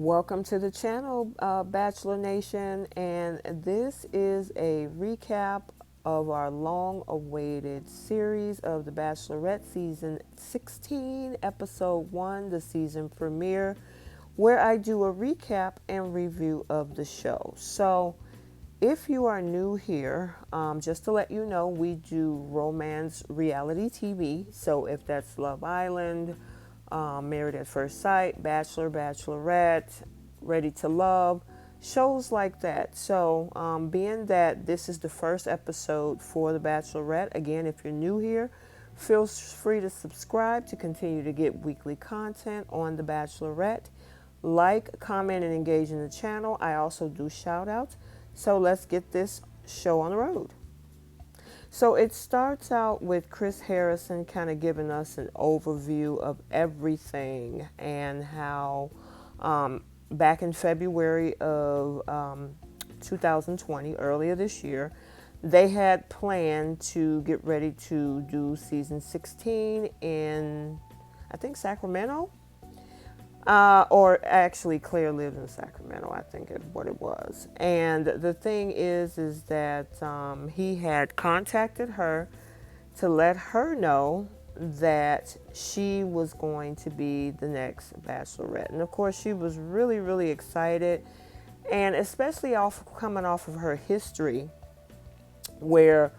Welcome to the channel, Bachelor Nation, and this is a recap of our long-awaited series of The Bachelorette Season 16, Episode 1, the season premiere, where I do a recap and review of the show. So, if you are new here, just to let you know, we do romance reality TV. So if that's Love Island, Married at First Sight, Bachelor, Bachelorette, Ready to Love, shows like that. So being that this is the first episode for The Bachelorette, again, if you're new here, feel free to subscribe to continue to get weekly content on The Bachelorette. Like, comment, and engage in the channel. I also do shout outs. So let's get this show on the road. So it starts out with Chris Harrison kind of giving us an overview of everything and how back in February of 2020, earlier this year, they had planned to get ready to do season 16 in, I think, Sacramento. Or actually, Claire lives in Sacramento, I think is what it was. And the thing is that he had contacted her to let her know that she was going to be the next Bachelorette. And of course, she was really, really excited, and especially coming off of her history, where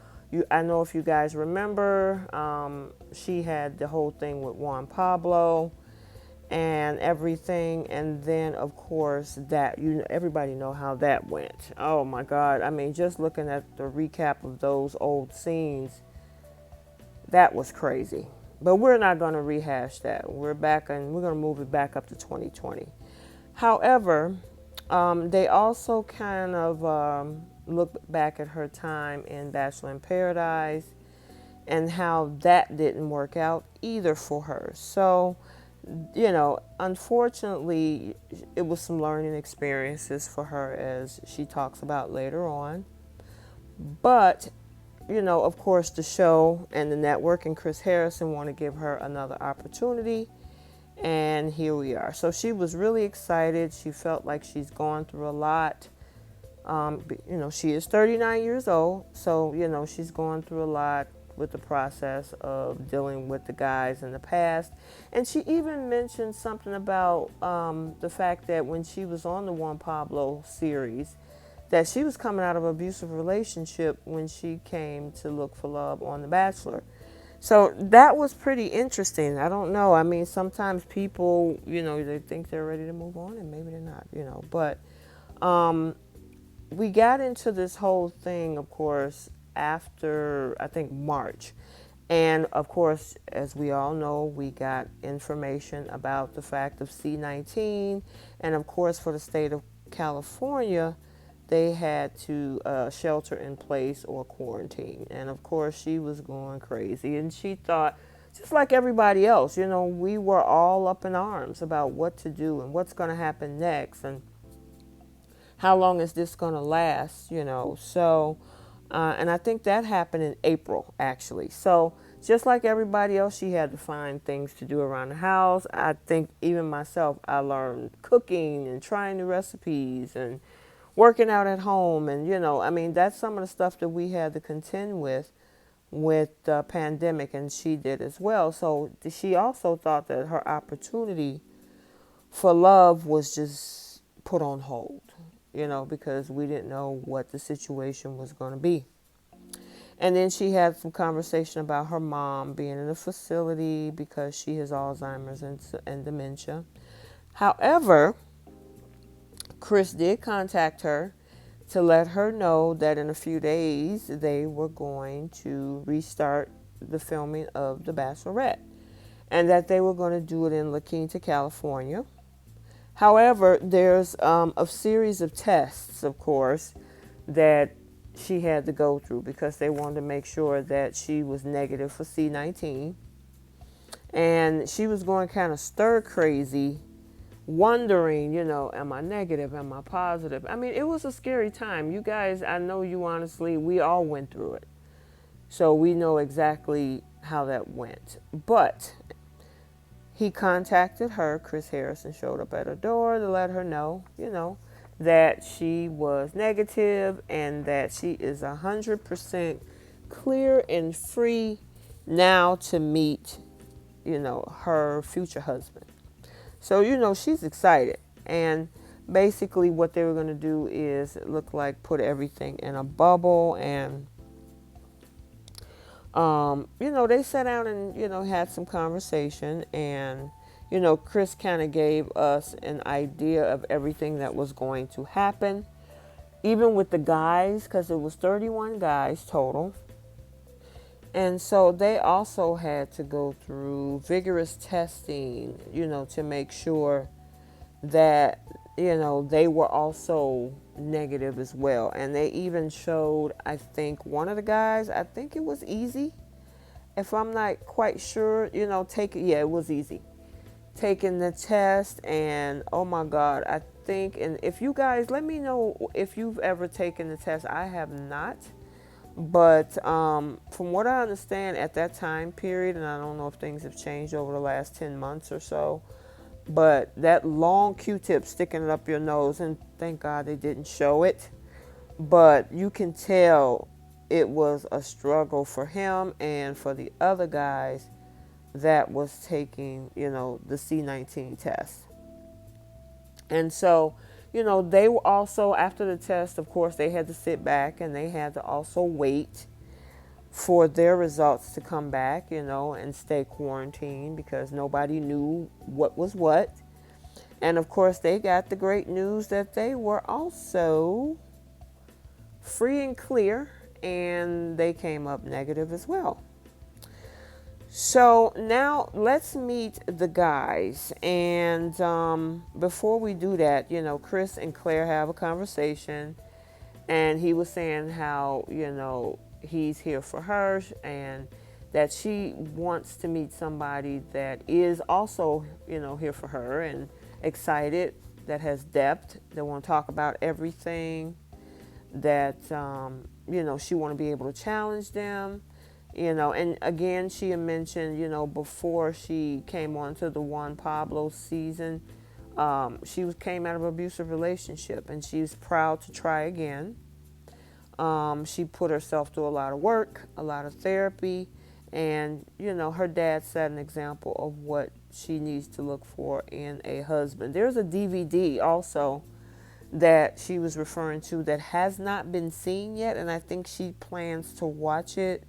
I know if you guys remember, she had the whole thing with Juan Pablo and everything, and then of course that everybody know how that went. Oh my God, I mean, just looking at the recap of those old scenes, that was crazy. But we're not going to rehash that. We're back, and we're going to move it back up to 2020. However, they also kind of look back at her time in Bachelor in Paradise and how that didn't work out either for her. So unfortunately, it was some learning experiences for her, as she talks about later on. But, of course, the show and the network and Chris Harrison want to give her another opportunity. And here we are. So she was really excited. She felt like she's gone through a lot. She is 39 years old. So, she's gone through a lot with the process of dealing with the guys in the past. And she even mentioned something about the fact that when she was on the Juan Pablo series, that she was coming out of an abusive relationship when she came to look for love on The Bachelor. So that was pretty interesting. I don't know. I mean, sometimes people, they think they're ready to move on, and maybe they're not, But we got into this whole thing, of course, after, I think, March. And of course, as we all know, we got information about the fact of C-19. And of course, for the state of California, they had to shelter in place or quarantine. And of course, she was going crazy. And she thought, just like everybody else, we were all up in arms about what to do and what's going to happen next. And how long is this going to last, So, and I think that happened in April, actually. So just like everybody else, she had to find things to do around the house. I think even myself, I learned cooking and trying new recipes and working out at home. And, I mean, that's some of the stuff that we had to contend with the pandemic, and she did as well. So she also thought that her opportunity for love was just put on hold, because we didn't know what the situation was going to be. And then she had some conversation about her mom being in a facility because she has Alzheimer's and dementia. However, Chris did contact her to let her know that in a few days they were going to restart the filming of The Bachelorette, and that they were going to do it in La Quinta, California. However, there's a series of tests, of course, that she had to go through because they wanted to make sure that she was negative for C-19. And she was going kind of stir crazy, wondering, am I negative? Am I positive? I mean, it was a scary time. You guys, I know you honestly, we all went through it. So we know exactly how that went. But he contacted her. Chris Harrison showed up at her door to let her know, that she was negative and that she is 100% clear and free now to meet, her future husband. So, she's excited. And basically what they were going to do is it looked like put everything in a bubble and they sat down and, had some conversation and, Chris kind of gave us an idea of everything that was going to happen, even with the guys, because it was 31 guys total. And so they also had to go through vigorous testing, to make sure that, they were also negative as well. And they even showed, I think, one of the guys, I think it was easy. If I'm not quite sure, it was easy. Taking the test and oh my God, I think, and if you guys, let me know if you've ever taken the test. I have not. But from what I understand at that time period, and I don't know if things have changed over the last 10 months or so, but that long Q-tip sticking it up your nose, and thank God they didn't show it, but you can tell it was a struggle for him and for the other guys that was taking, the C19 test. And so, they were also, after the test, of course, they had to sit back and they had to also wait for their results to come back, and stay quarantined because nobody knew what was what. And of course, they got the great news that they were also free and clear, and they came up negative as well. So now let's meet the guys. And before we do that, Chris and Claire have a conversation, and he was saying how, he's here for her and that she wants to meet somebody that is also, here for her and excited, that has depth, that want to talk about everything, that, she want to be able to challenge them. And again, she had mentioned, before she came on to the Juan Pablo season, she came out of an abusive relationship and she was proud to try again. She put herself through a lot of work, a lot of therapy, and, her dad set an example of what she needs to look for in a husband. There's a DVD also that she was referring to that has not been seen yet, and I think she plans to watch it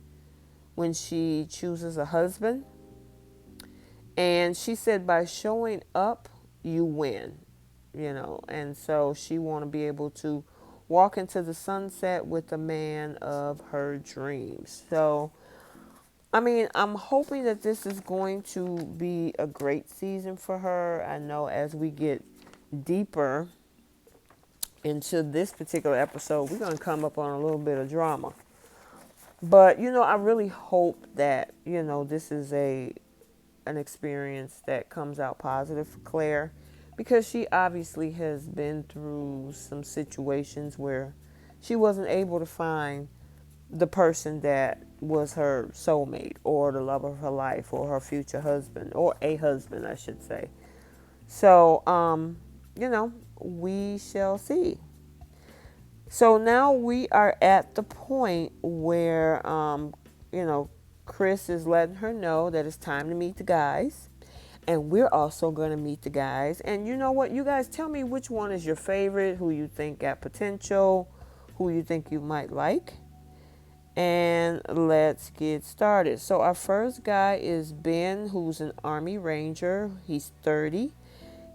when she chooses a husband. And she said by showing up, you win, and so she want to be able to walk into the sunset with the man of her dreams. So, I mean, I'm hoping that this is going to be a great season for her. I know as we get deeper into this particular episode, we're going to come up on a little bit of drama. But, I really hope that, this is an experience that comes out positive for Claire, because she obviously has been through some situations where she wasn't able to find the person that was her soulmate or the love of her life or her future husband, or a husband, I should say. So, we shall see. So now we are at the point where, Chris is letting her know that it's time to meet the guys. And we're also going to meet the guys. And you know what? You guys tell me which one is your favorite, who you think got potential, who you think you might like. And let's get started. So our first guy is Ben, who's an Army Ranger. He's 30.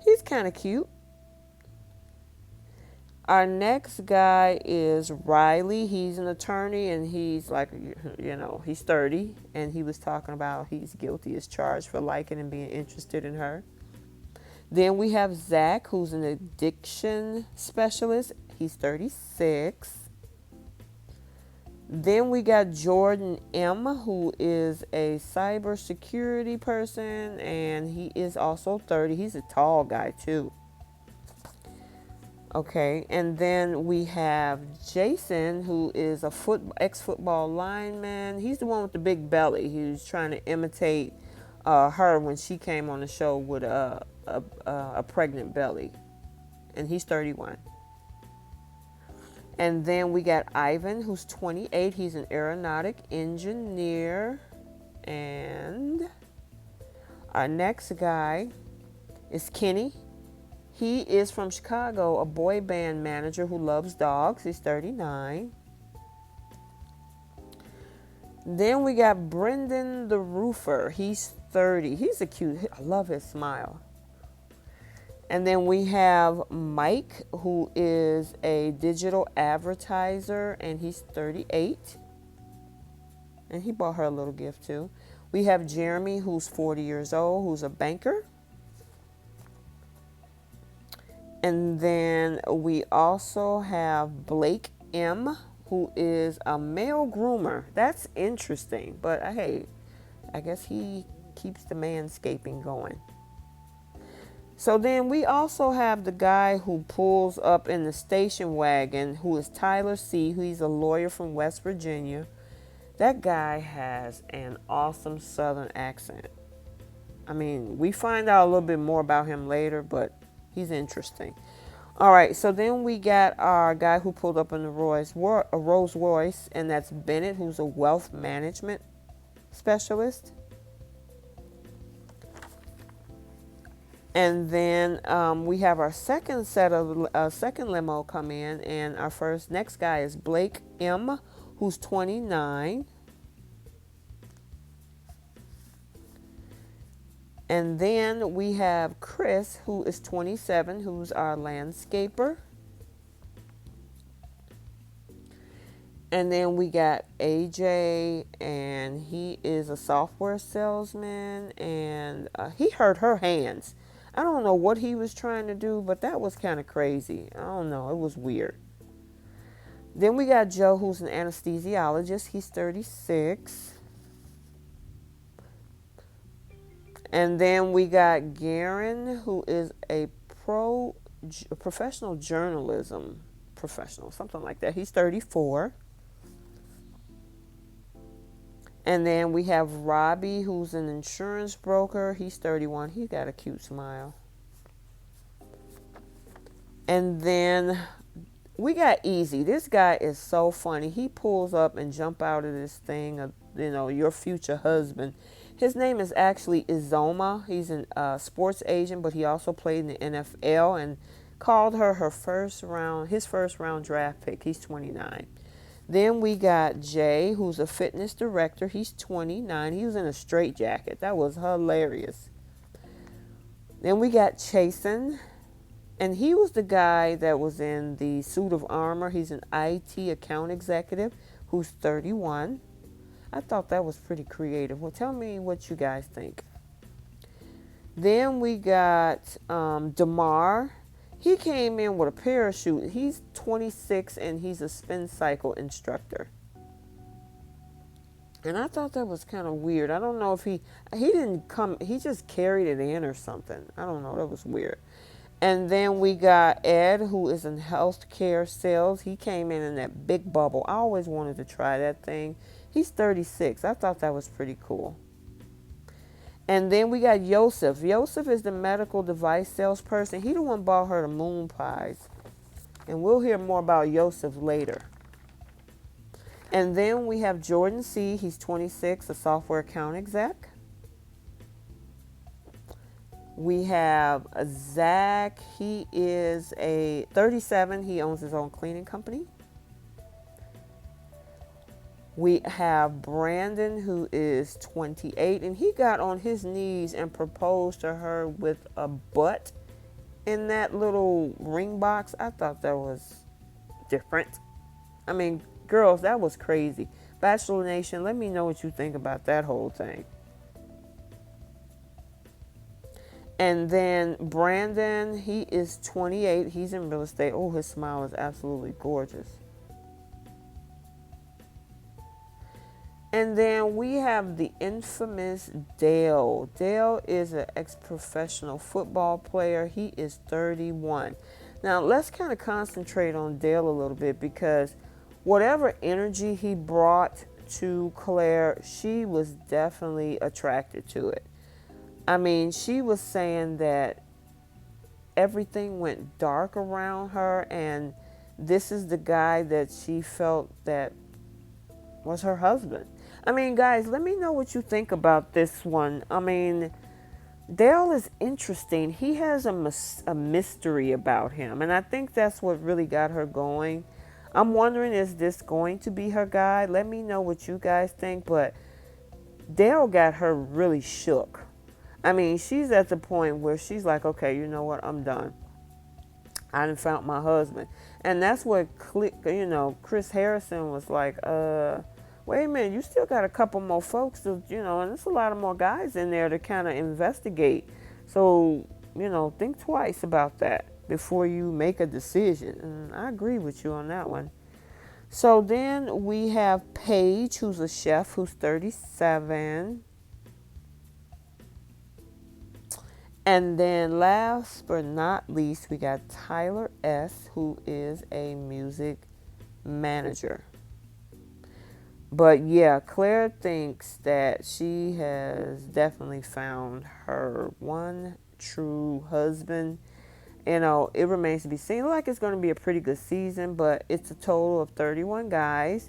He's kind of cute. Our next guy is Riley. He's an attorney, and he's like, he's 30, and he was talking about he's guilty as charged for liking and being interested in her. Then we have Zach, who's an addiction specialist. He's 36. Then we got Jordan M., who is a cybersecurity person, and he is also 30. He's a tall guy, too. Okay, and then we have Jason, who is a ex-football lineman. He's the one with the big belly. He's trying to imitate her when she came on the show with a pregnant belly, and he's 31. And then we got Ivan, who's 28. He's an aeronautic engineer. And our next guy is Kenny. He is from Chicago, a boy band manager who loves dogs. He's 39. Then we got Brendan the Roofer. He's 30. He's a cute, I love his smile. And then we have Mike, who is a digital advertiser, and he's 38. And he bought her a little gift too. We have Jeremy, who's 40 years old, who's a banker. And then we also have Blake M., who is a male groomer. That's interesting, but hey, I guess he keeps the manscaping going. So then we also have the guy who pulls up in the station wagon, who is Tyler C., who's a lawyer from West Virginia. That guy has an awesome Southern accent. I mean, we find out a little bit more about him later, but he's interesting. All right, so then we got our guy who pulled up in the Rolls Royce, and that's Bennett, who's a wealth management specialist. And then we have our second second limo come in, and our next guy is Blake M., who's 29. And then we have Chris, who is 27, who's our landscaper. And then we got AJ, and he is a software salesman, and he hurt her hands. I don't know what he was trying to do, but that was kind of crazy. I don't know. It was weird. Then we got Joe, who's an anesthesiologist. He's 36. And then we got Garen, who is a professional journalism professional, something like that. He's 34. And then we have Robbie, who's an insurance broker. He's 31. He got a cute smile. And then we got Easy. This guy is so funny. He pulls up and jump out of this thing of, your future husband. His name is actually Izoma. He's a sports agent, but he also played in the NFL and called her his first round draft pick. He's 29. Then we got Jay, who's a fitness director. He's 29. He was in a straitjacket. That was hilarious. Then we got Chasen, and he was the guy that was in the suit of armor. He's an IT account executive who's 31. I thought that was pretty creative. Well, tell me what you guys think. Then we got Damar. He came in with a parachute. He's 26 and he's a spin cycle instructor. And I thought that was kind of weird. I don't know if he didn't come, he just carried it in or something. I don't know, that was weird. And then we got Ed, who is in healthcare sales. He came in that big bubble. I always wanted to try that thing. He's 36. I thought that was pretty cool. And then we got Yosef. Yosef is the medical device salesperson. He the one bought her the moon pies. And we'll hear more about Yosef later. And then we have Jordan C. He's 26, a software account exec. We have Zach. He is 37. He owns his own cleaning company. We have Brandon, who is 28, and he got on his knees and proposed to her with a butt in that little ring box. I thought that was different. I mean, girls, that was crazy. Bachelor Nation, let me know what you think about that whole thing. And then Brandon, he is 28. He's in real estate. Oh, his smile is absolutely gorgeous. And then we have the infamous Dale. Dale is an ex-professional football player. He is 31. Now, let's kind of concentrate on Dale a little bit, because whatever energy he brought to Claire, she was definitely attracted to it. I mean, she was saying that everything went dark around her, and this is the guy that she felt that was her husband. I mean, guys, let me know what you think about this one. I mean, Dale is interesting. He has a mystery about him, and I think that's what really got her going. I'm wondering, is this going to be her guy? Let me know what you guys think, but Dale got her really shook. I mean, she's at the point where she's like, okay, you know what? I'm done. I done found my husband. And that's what, Chris Harrison was like, wait a minute, you still got a couple more folks to, and there's a lot of more guys in there to kind of investigate. So, think twice about that before you make a decision. And I agree with you on that one. So then we have Paige, who's a chef, who's 37. And then last but not least, we got Tyler S., who is a music manager. But yeah, Claire thinks that she has definitely found her one true husband. It remains to be seen. Like it's going to be a pretty good season, but it's a total of 31 guys.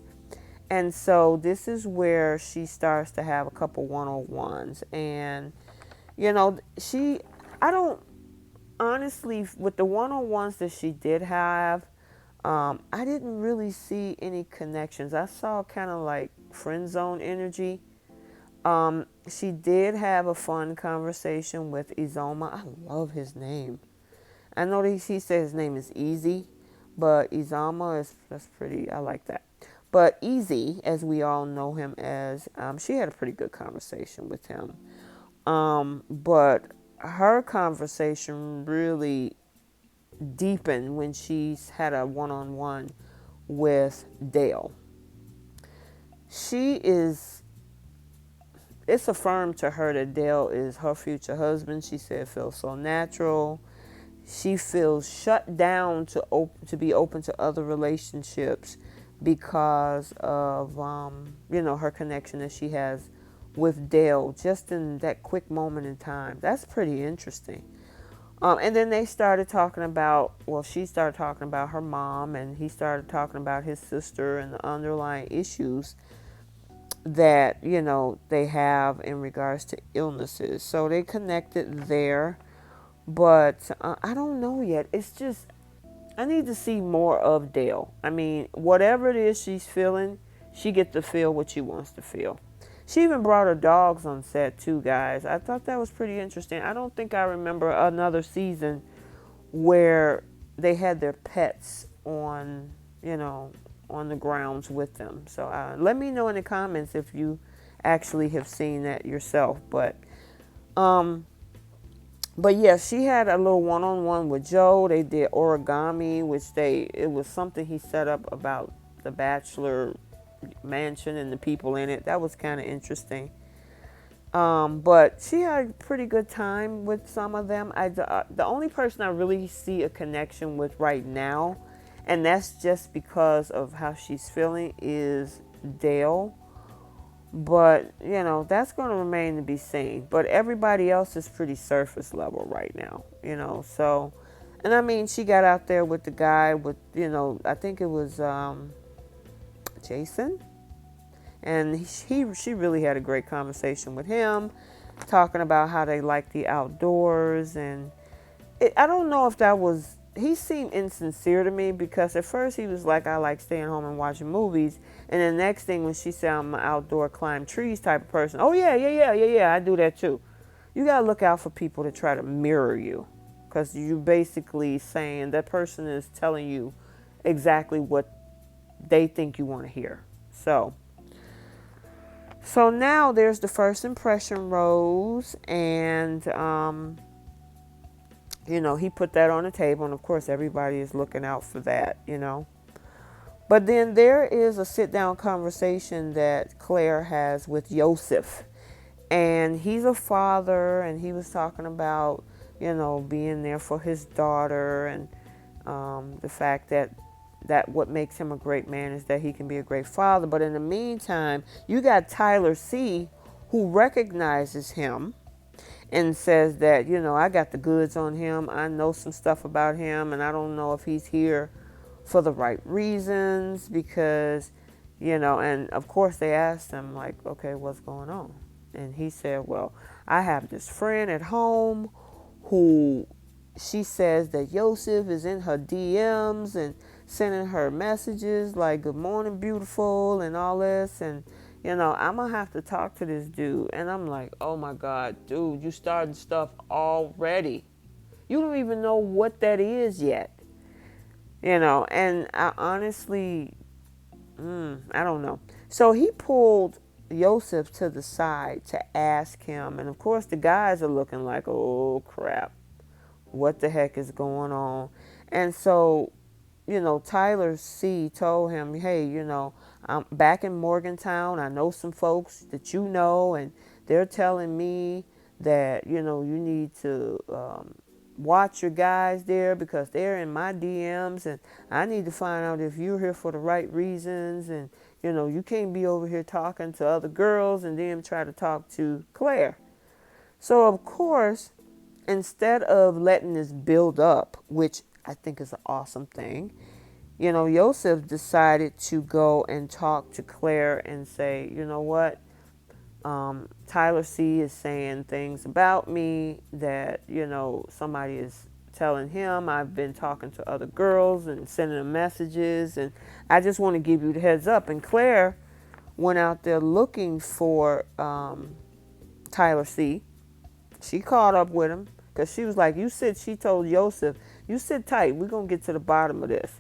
And so this is where she starts to have a couple one-on-ones. And, I don't, honestly, with the one-on-ones that she did have, I didn't really see any connections. I saw kind of like friend zone energy. She did have a fun conversation with Izoma. I love his name. I know that he said his name is Easy, but Izama that's pretty. I like that. But Easy, as we all know him as, she had a pretty good conversation with him. But her conversation really deepened when she's had a one-on-one with Dale. It's affirmed to her that Dale is her future husband. She said it feels so natural. She feels shut down to be open to other relationships because of her connection that she has with Dale just in that quick moment in time. That's pretty interesting. And then they started talking about, she started talking about her mom, and he started talking about his sister and the underlying issues that, they have in regards to illnesses. So they connected there. But I don't know yet. It's just, I need to see more of Dale. I mean, whatever it is she's feeling, she gets to feel what she wants to feel. She even brought her dogs on set too, guys. I thought that was pretty interesting. I don't think I remember another season where they had their pets on, on the grounds with them. So let me know in the comments if you actually have seen that yourself. But yeah, she had a little one-on-one with Joe. They did origami, it was something he set up about the Bachelor mansion and the people in it. That was kind of interesting. But she had a pretty good time with some of them. The only person I really see a connection with right now, and that's just because of how she's feeling, is Dale. But, that's going to remain to be seen. But everybody else is pretty surface level right now, So, and I mean, she got out there with the guy with, I think it was Jason. And she really had a great conversation with him, talking about how they like the outdoors. And I don't know if that was, he seemed insincere to me, because at first he was like, I like staying home and watching movies. And then next thing when she said, I'm an outdoor climb trees type of person. Oh yeah, I do that too. You got to look out for people to try to mirror you, because you're basically saying that person is telling you exactly what they think you want to hear. So now there's the first impression rose, and he put that on the table, and of course everybody is looking out for that, But then there is a sit-down conversation that Claire has with Yosef, and he's a father, and he was talking about, being there for his daughter, and the fact that what makes him a great man is that he can be a great father. But in the meantime, you got Tyler C., who recognizes him, and says that, I got the goods on him. I know some stuff about him, and I don't know if he's here for the right reasons because, and of course they asked him, like, okay, what's going on? And he said, well, I have this friend at home who she says that Yosef is in her DMs and sending her messages like, good morning, beautiful, and all this. And, I'm going to have to talk to this dude. And I'm like, oh my God, dude, you started stuff already. You don't even know what that is yet. And I honestly, I don't know. So he pulled Yosef to the side to ask him. And of course, the guys are looking like, oh crap, what the heck is going on? And so, Tyler C told him, hey, I'm back in Morgantown. I know some folks that and they're telling me that, you need to watch your guys there because they're in my DMs and I need to find out if you're here for the right reasons. And, you can't be over here talking to other girls and then try to talk to Claire. So, of course, instead of letting this build up, which I think is an awesome thing, Yosef decided to go and talk to Claire and say, you know what? Tyler C is saying things about me that, somebody is telling him. I've been talking to other girls and sending them messages, and I just want to give you the heads up. And Claire went out there looking for Tyler C. She caught up with him because she was like, she told Yosef, you sit tight. We're going to get to the bottom of this.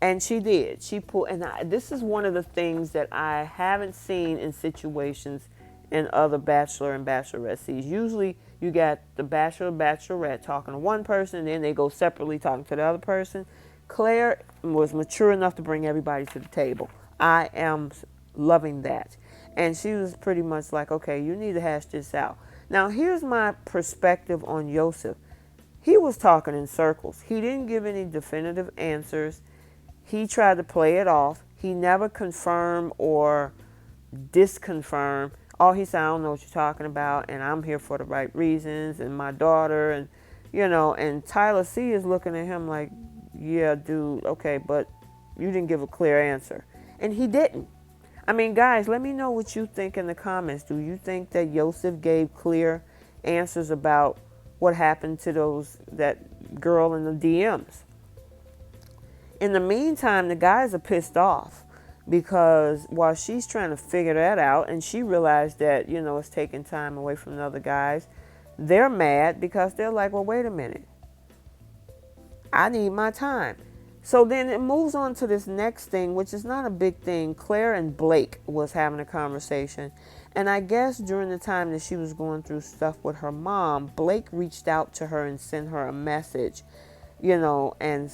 And she did. She pulled, this is one of the things that I haven't seen in situations in other Bachelor and Bachelorette seasons. Usually you got the Bachelor and Bachelorette talking to one person, and then they go separately talking to the other person. Claire was mature enough to bring everybody to the table. I am loving that. And she was pretty much like, okay, you need to hash this out. Now, here's my perspective on Yosef. He was talking in circles. He didn't give any definitive answers. He tried to play it off. He never confirmed or disconfirmed. All he said, I don't know what you're talking about, and I'm here for the right reasons, and my daughter, and, and Tyler C is looking at him like, yeah, dude, okay, but you didn't give a clear answer. And he didn't. I mean, guys, let me know what you think in the comments. Do you think that Yosef gave clear answers about what happened to that girl in the DMs? In the meantime, the guys are pissed off because while she's trying to figure that out and she realized that, it's taking time away from the other guys, they're mad because they're like, well, wait a minute. I need my time. So then it moves on to this next thing, which is not a big thing. Claire and Blake was having a conversation. And I guess during the time that she was going through stuff with her mom, Blake reached out to her and sent her a message, and,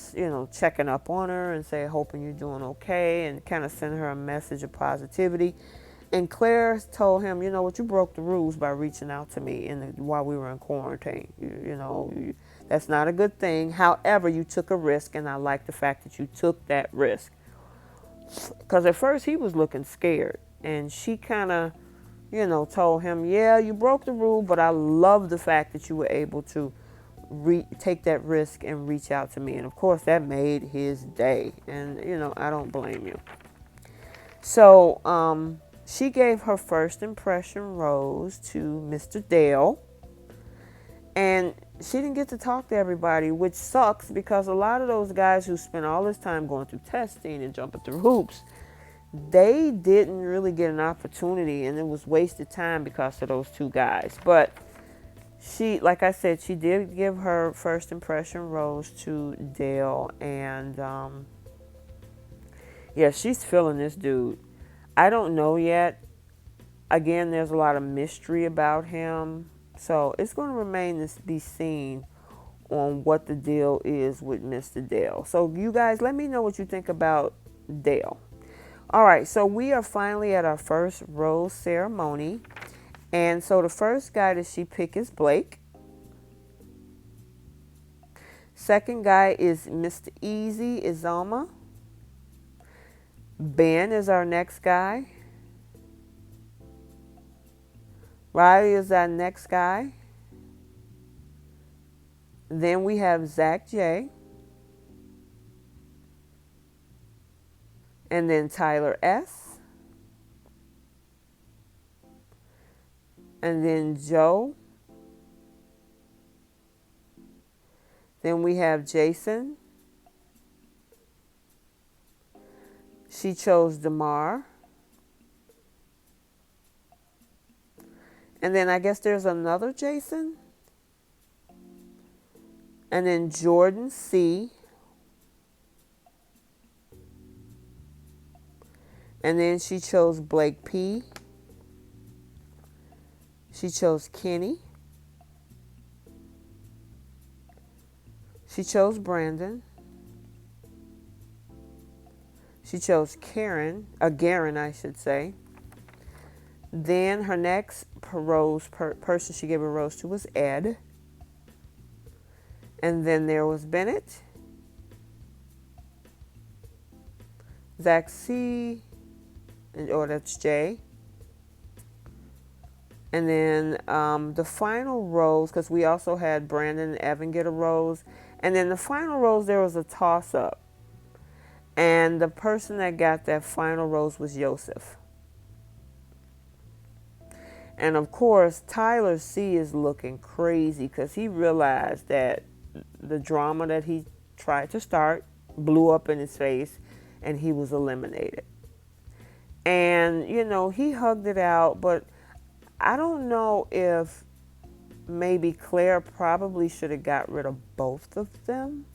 checking up on her and say, hoping you're doing okay, and kind of send her a message of positivity. And Claire told him, you broke the rules by reaching out to me while we were in quarantine. That's not a good thing. However, you took a risk, and I like the fact that you took that risk. Because at first he was looking scared, and she kind of, told him, yeah, you broke the rule, but I love the fact that you were able to take that risk and reach out to me. And of course, that made his day. And, I don't blame you. So, she gave her first impression rose to Mr. Dale. And she didn't get to talk to everybody, which sucks because a lot of those guys who spent all this time going through testing and jumping through hoops, they didn't really get an opportunity, and it was wasted time because of those two guys. But she, like I said, she did give her first impression rose to Dale, and yeah, she's feeling this dude. I don't know yet. Again, there's a lot of mystery about him. So it's going to remain to be seen on what the deal is with Mr. Dale. So you guys, let me know what you think about Dale. All right, so we are finally at our first rose ceremony. And so the first guy that she picked is Blake. Second guy is Mr. Easy Izoma. Ben is our next guy. Riley is our next guy. Then we have Zach J. And then Tyler S. And then Joe. Then we have Jason. She chose DeMar. And then I guess there's another Jason. And then Jordan C. And then she chose Blake P. She chose Kenny. She chose Brandon. She chose Garen, I should say. Then her next person she gave a rose to was Ed. And then there was Bennett, Zach C, that's J. And then the final rose, because we also had Brandon and Evan get a rose. And then the final rose, there was a toss-up. And the person that got that final rose was Yosef. And of course, Tyler C is looking crazy because he realized that the drama that he tried to start blew up in his face and he was eliminated. And, you know, he hugged it out, but I don't know if maybe Claire probably should have got rid of both of them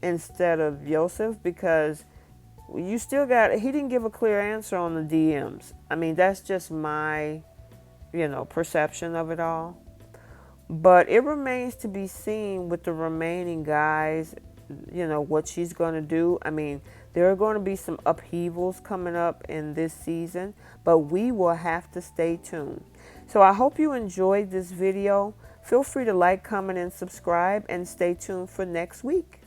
instead of Yosef, because you still got, he didn't give a clear answer on the DMs. I mean, that's just my, perception of it all. But it remains to be seen with the remaining guys, what she's going to do. I mean, there are going to be some upheavals coming up in this season, but we will have to stay tuned. So I hope you enjoyed this video. Feel free to like, comment, and subscribe, and stay tuned for next week.